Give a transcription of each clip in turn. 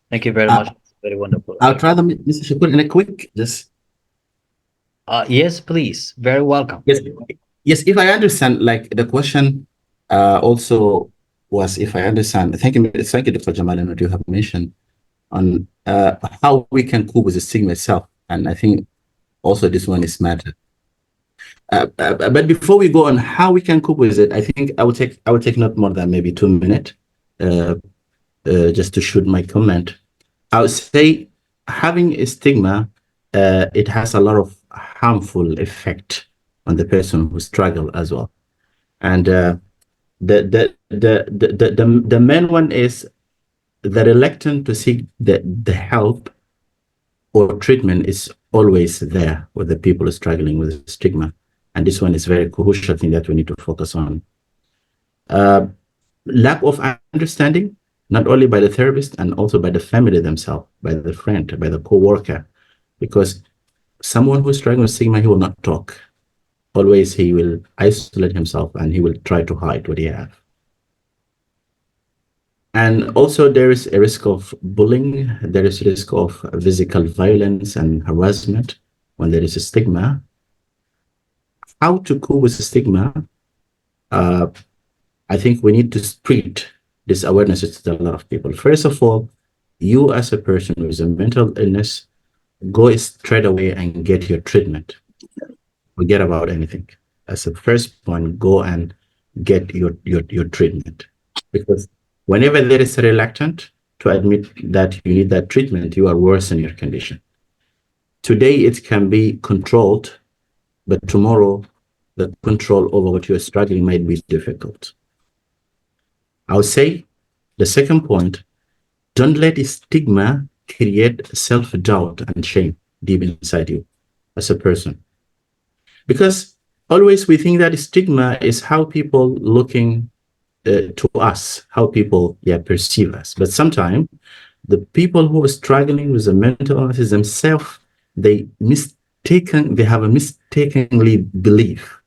Thank you very Uh, much. Very wonderful. I'll try them, Mr. Shakur, in a quick, just Yes, please. Very welcome. yes, yes. If I understand, like the question, also was, if I understand. Thank you, Dr. Jamal, and what you have mentioned on how we can cope with the stigma itself, and I think also this one is matter. But before we go on how we can cope with it, I think I will take not more than maybe 2 minutes, uh, just to shoot my comment. I would say having a stigma, it has a lot of harmful effect on the person who struggle as well. And the main one is the reluctant to seek the help or treatment is always there with the people struggling with stigma. And this one is very crucial thing that we need to focus on. Uh, Lack of understanding, not only by the therapist and also by the family themselves, by the friend, by the co-worker, because someone who's struggling with stigma, he will not talk. Always he will isolate himself and he will try to hide what he has. And also there is a risk of bullying, there is a risk of physical violence and harassment when there is a stigma. How to cope with the stigma? Uh, I think we need to spread this awareness to a lot of people. First of all, you as a person with a mental illness, go straight away and get your treatment. Forget about anything. As a first point, go and get your treatment. Because whenever there is a reluctant to admit that you need that treatment, you are worse in your condition. Today, it can be controlled, but tomorrow, the control over what you're struggling might be difficult. I would say the second point, don't let the stigma create self-doubt and shame deep inside you as a person. Because always we think that stigma is how people looking to us, how people perceive us. But sometimes the people who are struggling with the mental illness themselves, they have a mistakenly belief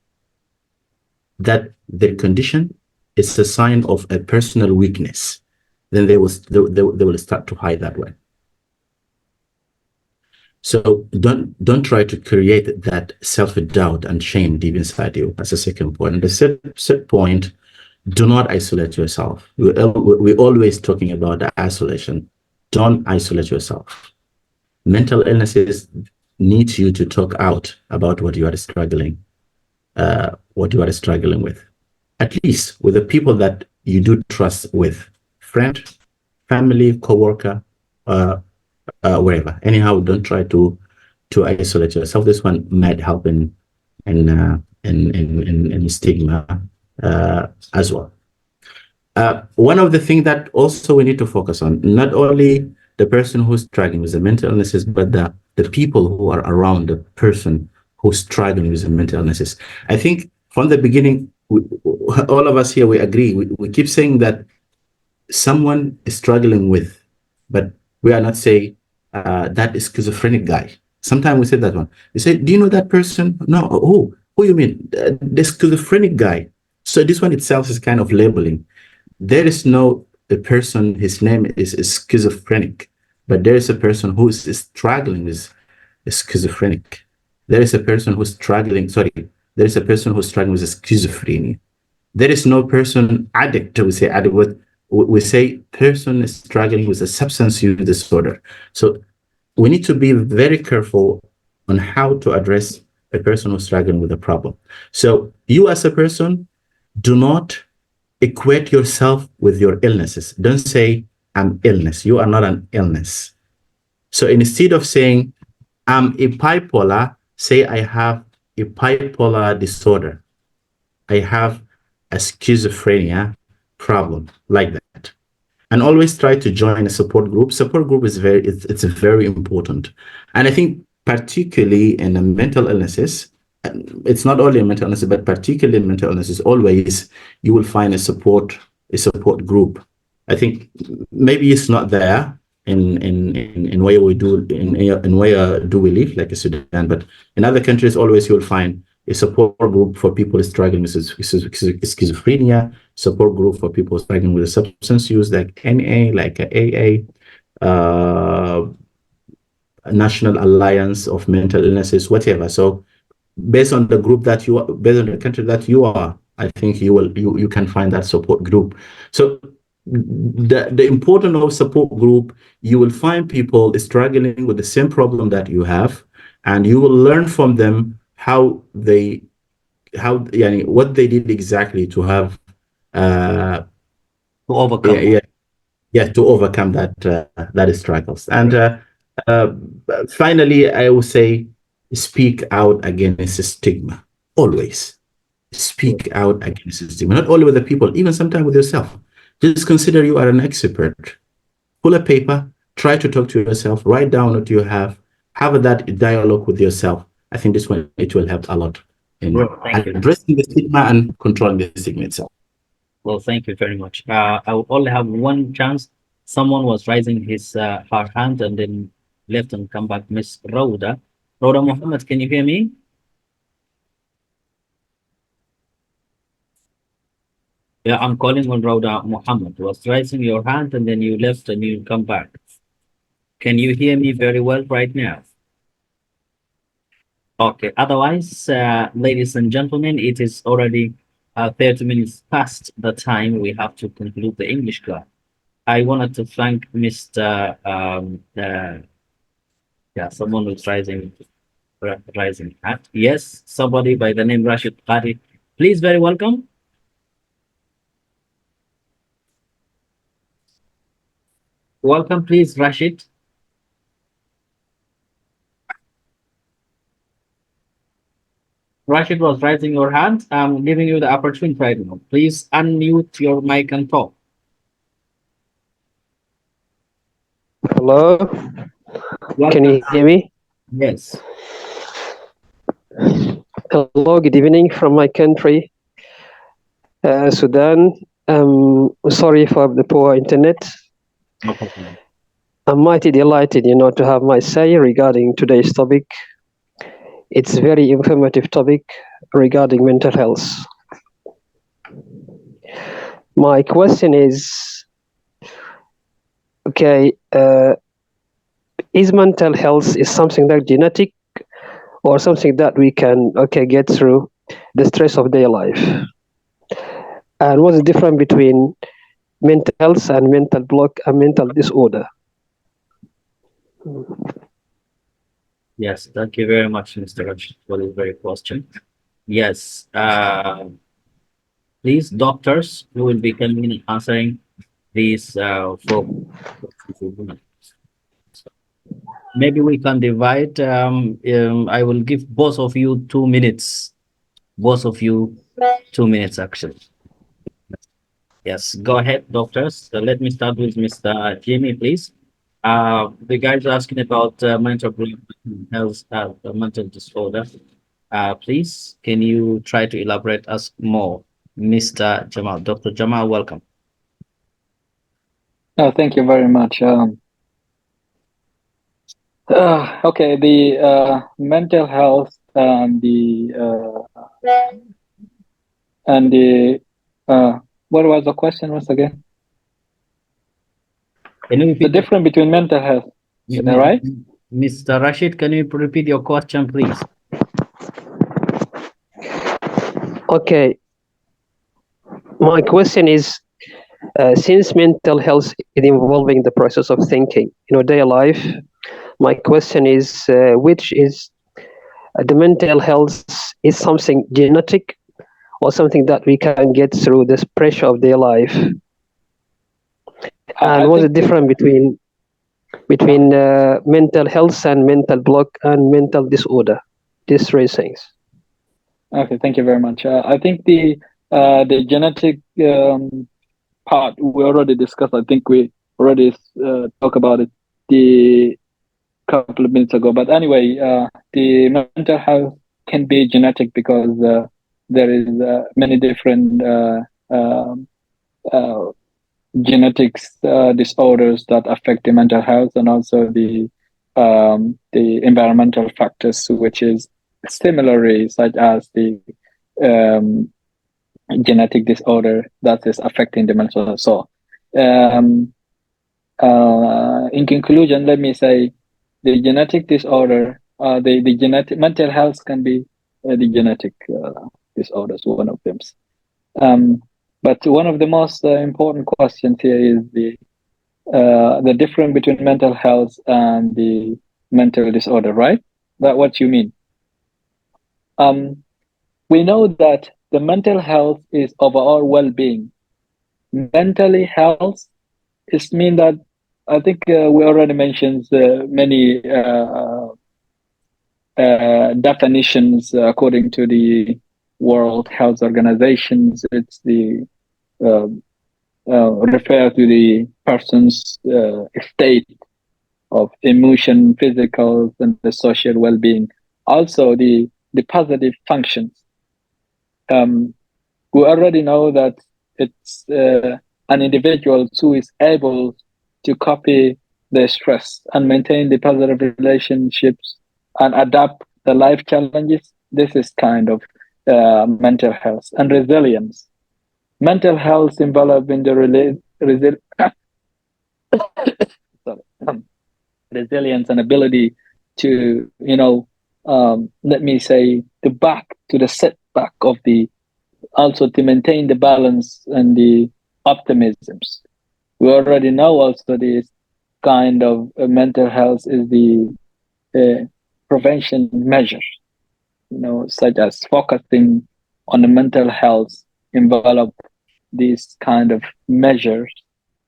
that their condition is a sign of a personal weakness. Then they will start to hide that way. So don't try to create that self-doubt and shame deep inside you. That's the second point. And the third point, do not isolate yourself. We're always talking about the isolation. Don't isolate yourself. Mental illnesses need you to talk out about what you are struggling with. At least with the people that you do trust with, friend, family, coworker, uh, wherever. Anyhow, don't try to isolate yourself. This one might help in stigma as well. One of the things that also we need to focus on, not only the person who's struggling with the mental illnesses, but the people who are around the person who's struggling with the mental illnesses. I think from the beginning, all of us here, we agree. We keep saying that someone is struggling with, but we are not saying that is schizophrenic guy. Sometimes we say that one. We say, do you know that person? No. Who you mean? The schizophrenic guy. So this one itself is kind of labeling. There is no a person, his name is schizophrenic, but there is a person who is struggling with schizophrenic. There is a person who's struggling, sorry, there is a person who's struggling with schizophrenia. There is no person addict, we say addict, we say person is struggling with a substance use disorder. So we need to be very careful on how to address a person who's struggling with a problem. So you as a person, do not equate yourself with your illnesses. Don't say, I'm illness. You are not an illness. So instead of saying, I'm a bipolar, say, I have a bipolar disorder. I have a schizophrenia problem, like that. And always try to join a support group. Support group is it's very important. And I think particularly in the mental illnesses, it's not only a mental illness, but particularly in mental illnesses, always you will find a support group. I think maybe it's not there in where we do in where do we live, like in Sudan, but in other countries, always you'll find a support group for people struggling with schizophrenia, support group for people struggling with substance use, like NA, like AA, uh, National Alliance of Mental Illnesses, whatever. So based on the group that you are, based on the country that you are, I think you can find that support group. So the importance of support group, you will find people struggling with the same problem that you have, and you will learn from them how yani, what they did exactly to have uh To yeah, overcome. yeah, yeah, to overcome that struggles. And uh, finally, I will say, speak out against stigma. Always speak out against stigma, not only with the people, even sometimes with yourself. Just consider you are an expert. Pull a paper, try to talk to yourself, write down what you have that dialogue with yourself. I think this one it will help a lot in Bro, thank you. addressing the stigma and controlling the stigma itself. Well, thank you very much. I will only have one chance. Someone was raising his her hand and then left and come back. Miss Rhoda. Rhoda Muhammad, can you hear me? Yeah, I'm calling on Rhoda Muhammad. Was raising your hand and then you left and you come back. Can you hear me very well right now? Okay. Otherwise, ladies and gentlemen, it is already 30 minutes past the time we have to conclude the English class. I wanted to thank Mr. Yeah, someone was rising hat. Yes, somebody by the name Rashid Qari. Please, very welcome. Welcome, please, Rashid. Rashid was raising your hand. I'm giving you the opportunity right now. Please unmute your mic and talk. Hello, can Welcome. you hear me? Yes. Hello, good evening from my country, Sudan. Sorry for the poor internet. No problem. I'm mighty delighted, to have my say regarding today's topic. It's a very informative topic regarding mental health. My question okay, is mental health is something that genetic or something that we can get through the stress of their life? And what's the difference between mental health and mental block and mental disorder? Yes, thank you very much, Mr. Rashid, for this very question. Yes. Please, doctors, who will be coming and answering these four questions. Maybe we can divide. I will give both of you 2 minutes. Both of you 2 minutes, actually. Yes, go ahead, doctors. So let me start with Mr. Jimmy, please. The guy's asking about health, mental disorder. Please, can you try to elaborate us more, Mr. Jamal? Dr. Jamal, welcome. Thank you very much. Okay, the mental health and the what was the question once again? Can you The repeat difference between mental health, right? Mr. Rashid, can you repeat your question, please? Okay, my question is, since mental health is involving the process of thinking, daily life, my question is, which is the mental health is something genetic or something that we can get through this pressure of their life? I And what's the think difference between mental health and mental block and mental disorder? These three things. okay. Thank you very much. I think the genetic part we already discussed. I think we already talked about it the couple of minutes ago. But anyway, the mental health can be genetic because there is many different uh, genetics disorders that affect the mental health, and also the environmental factors, which is similarly such as the um, genetic disorder that is affecting the mental health. So, um, In conclusion, let me say the genetic disorder, the genetic mental health can be the genetic disorders, one of them. But one of the most important questions here is the difference between mental health and the mental disorder, right? That what you mean? Um, we know that the mental health is overall well-being. Mentally health is mean that I think we already mentioned many definitions according to the World Health Organizations. It's the uh, refer to the person's state of emotion, physical, and the social well-being. Also, the positive functions. Um, we already know that it's an individual who is able to copy the stress and maintain the positive relationships and adapt the life challenges. This is kind of mental health and resilience. Mental health involved in the sorry, resilience and ability to, let me say, to the setback of the also to maintain the balance and the optimisms. We already know also this kind of mental health is the prevention measures, such as focusing on the mental health, envelop these kind of measures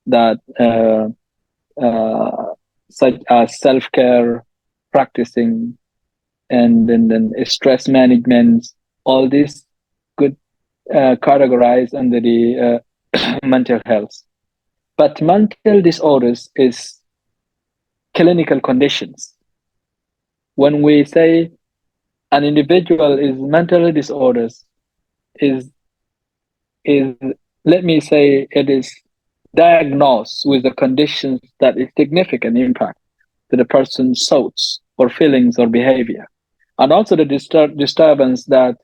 that such as self-care, practicing, and then stress management, all these could categorize under the mental health. But mental disorders is clinical conditions. When we say an individual is mentally disorders, is is let me say it is diagnosed with the conditions that is significant impact to the person's thoughts or feelings or behavior, and also the disturbance that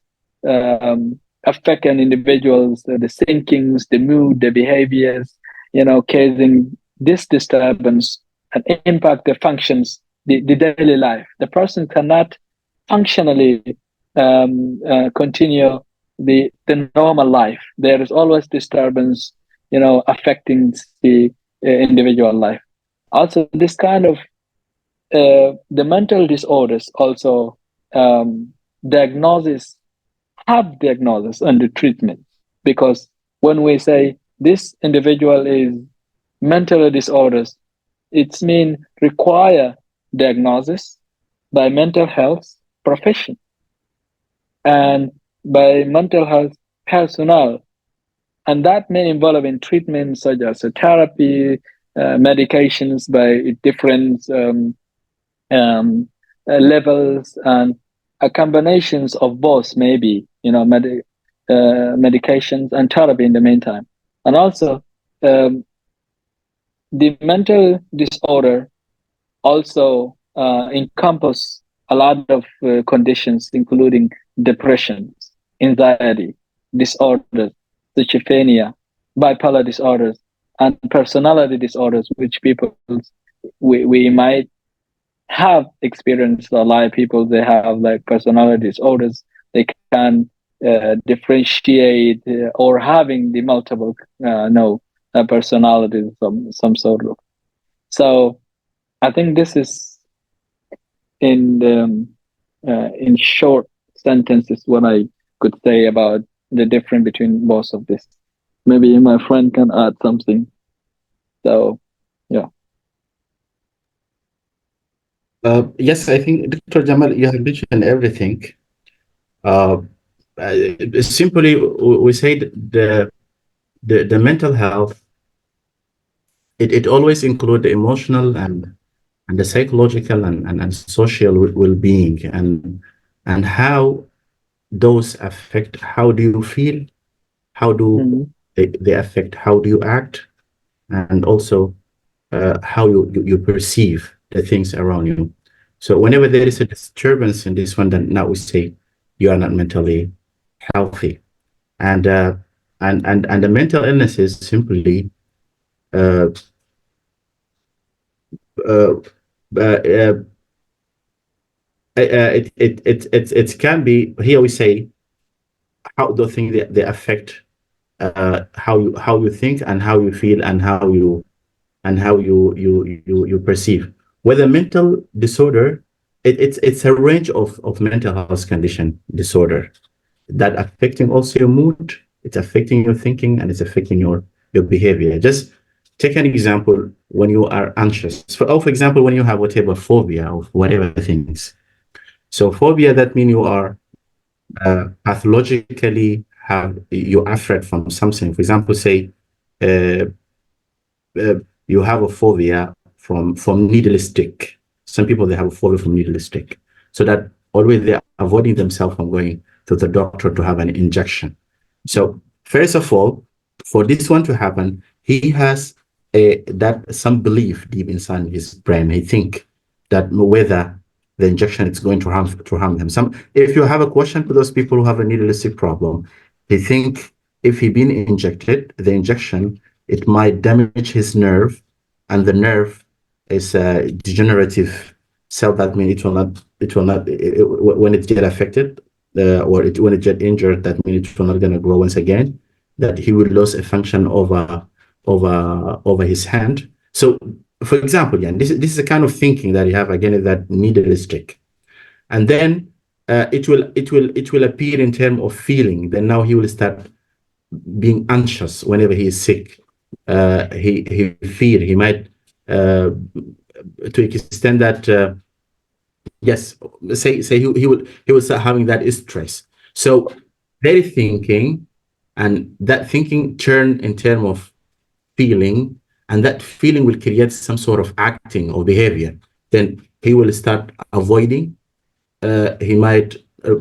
affect an individual's the thinkings, the mood, the behaviors, causing this disturbance and impact the functions, the daily life. The person cannot functionally continue the normal life. There is always disturbance, affecting the individual life. Also, this kind of the mental disorders also diagnosis have diagnosis under treatment, because when we say this individual is mentally disorders, it's mean require diagnosis by mental health profession and by mental health personnel, and that may involve in treatment such as therapy, medications by different um, levels, and a combinations of both, maybe medications and therapy in the meantime. And also the mental disorder also encompass a lot of conditions, including depression, anxiety disorders, schizophrenia, bipolar disorders, and personality disorders, which people we might have experienced. A lot of people, they have like personality disorders. They can differentiate or having the multiple no personalities, some sort of. So I think this is in short sentences what I could say about the difference between both of this. Maybe my friend can add something. So yeah. Yes, I think Dr. Jamal, you have mentioned everything. Uh, Simply, we say the mental health. It always include the emotional and the psychological and social well-being, and how those affect how do you feel, how do Mm-hmm. they affect how do you act, and also how you perceive the things around you. So whenever there is a disturbance in this one, then now we say you are not mentally healthy. And and the mental illness is simply uh, uh, uh, it can be here we say how those things they affect how you think and how you feel and how you perceive. With a mental disorder, it's a range of mental health condition disorder that affecting also your mood, it's affecting your thinking, and it's affecting your behavior. Just take an example when you are anxious. For example, when you have whatever phobia of whatever things. So phobia that means you are pathologically have you're afraid from something. For example, say uh, you have a phobia from needle stick. Some people they have a phobia from needle stick, so that always they're avoiding themselves from going to the doctor to have an injection. So first of all, for this one to happen, he has that some belief deep inside his brain. He think that whether the injection is going to harm him. Some if you have a question to those people who have a needle stick problem, they think if he been injected, the injection it might damage his nerve, and the nerve is a degenerative cell. That means it will not when it get affected when it get injured, that means it will not going to grow once again. That he will lose a function over his hand. So, for example, yeah, this is the kind of thinking that you have again that needle stick, and then it will appear in terms of feeling. Then now he will start being anxious whenever he is sick. He fear he might to extend that. Yes, say he will start having that stress. So very thinking, and that thinking turn in term of feeling, and that feeling will create some sort of acting or behavior. Then he will start avoiding. He might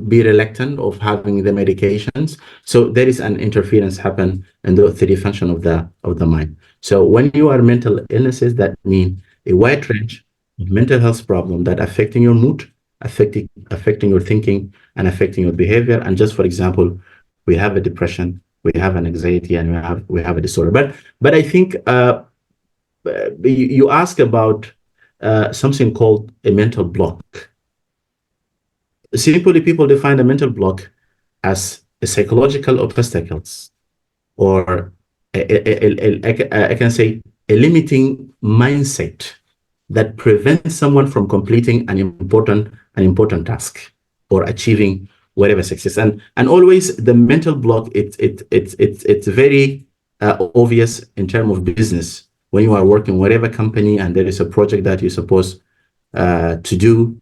be reluctant of having the medications. So there is an interference happen in the three function of the mind. So when you are mental illnesses, that mean a wide range of mental health problem that affecting your mood, affecting your thinking, and affecting your behavior. And just for example, we have a depression, we have an anxiety, and we have a disorder. But I think you ask about something called a mental block. Simply, people define a mental block as a psychological obstacles, or I can say a limiting mindset that prevents someone from completing an important task or achieving whatever success. And always the mental block, it's very obvious in terms of business. When you are working whatever company and there is a project that you're supposed to do,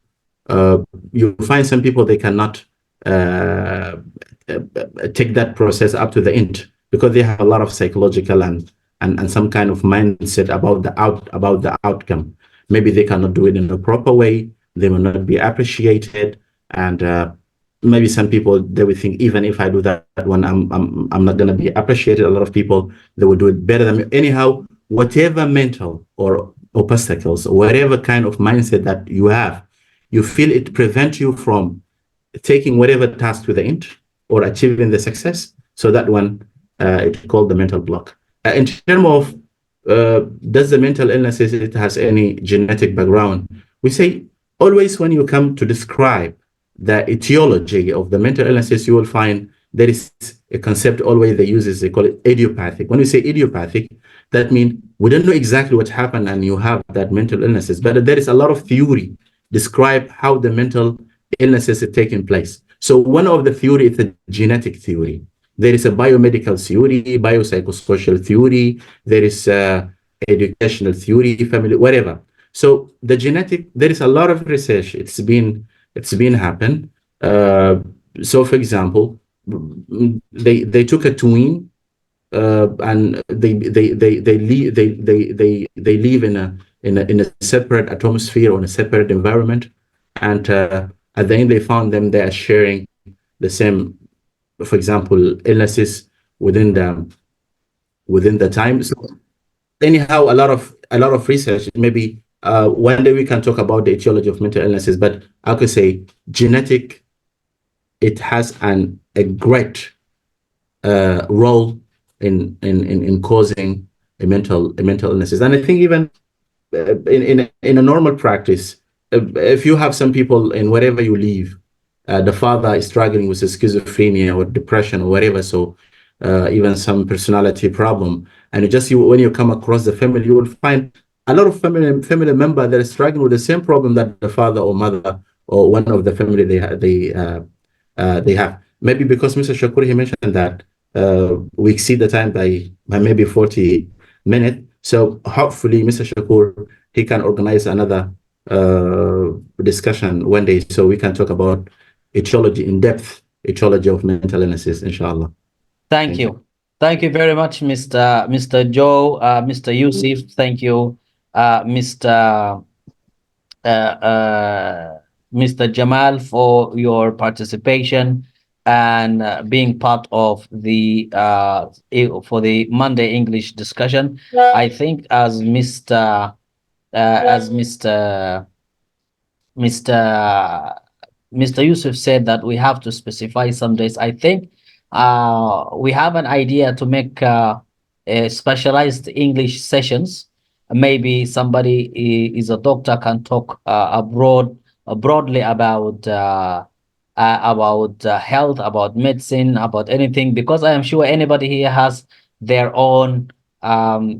uh, you find some people they cannot uh, take that process up to the end because they have a lot of psychological and some kind of mindset about the outcome. Maybe they cannot do it in a proper way. They will not be appreciated, and maybe some people they will think even if I do that one, I'm not gonna be appreciated. A lot of people they will do it better than me. Anyhow, whatever mental or obstacles or whatever kind of mindset that you have, you feel it prevents you from taking whatever task to the end or achieving the success. So that one, it's called the mental block. In terms of does the mental illnesses it has any genetic background? We say always when you come to describe the etiology of the mental illnesses, you will find there is a concept always they use is they call it idiopathic. When we say idiopathic, that means we don't know exactly what happened and you have that mental illnesses, but there is a lot of theory describe how the mental illnesses are taking place. So one of the theory is the genetic theory. There is a biomedical theory, biopsychosocial theory. There is educational theory, family, whatever. So the genetic, there is a lot of research. It's been happened. So, for example, they took a twin and they live in a separate atmosphere or in a separate environment, and at the end they found them they are sharing the same, for example, illnesses within the time. So anyhow, a lot of research. Maybe one day we can talk about the etiology of mental illnesses, but I could say genetic. It has a great role in causing a mental illnesses. And I think even in a normal practice, if you have some people in wherever you live, the father is struggling with schizophrenia or depression or whatever, so even some personality problem, and when you come across the family, you will find a lot of family member that are struggling with the same problem that the father or mother or one of the family they have. Maybe because Mr. Shakur, he mentioned that we exceed the time by maybe 40 minutes. So hopefully, Mr. Shakur, he can organize another discussion one day so we can talk about etiology in depth, etiology of mental illnesses, inshallah. Thank you. Thank you very much, Mr. Joe, Mr. Yusuf. Thank you, Mr. Mr. Jamal, for your participation and being part of the for the Monday English discussion. I think as Mr. Mr. Yusuf said that we have to specify some days. I think we have an idea to make specialized English sessions. Maybe somebody is a doctor can talk broadly about health, about medicine, about anything. Because I am sure anybody here has their own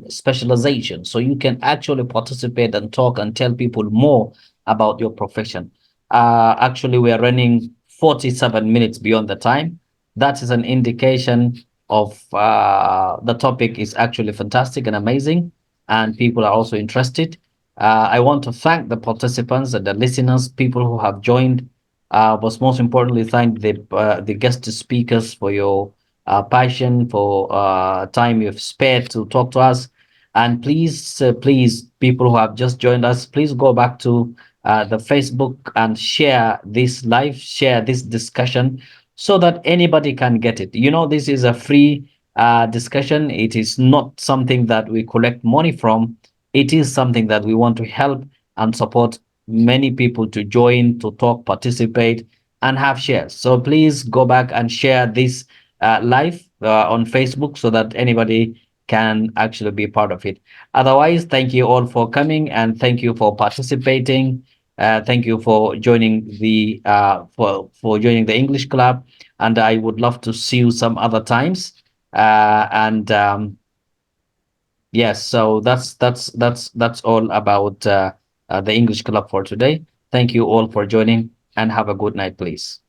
specialization, so you can actually participate and talk and tell people more about your profession. Actually, we are running 47 minutes beyond the time. That is an indication of the topic is actually fantastic and amazing, and people are also interested. I want to thank the participants and the listeners, people who have joined. But most importantly, thank the guest speakers for your passion, for time you've spared to talk to us. And please, people who have just joined us, please go back to the Facebook and share this live, share this discussion so that anybody can get it. You know, this is a free discussion. It is not something that we collect money from. It is something that we want to help and support many people to join, to talk, participate, and have shares. So please go back and share this live on Facebook so that anybody can actually be part of it. Otherwise, thank you all for coming and thank you for participating. Thank you for joining the joining the English club, and I would love to see you some other times. And Yes, so that's all about the English club for today. Thank you all for joining, and have a good night, please.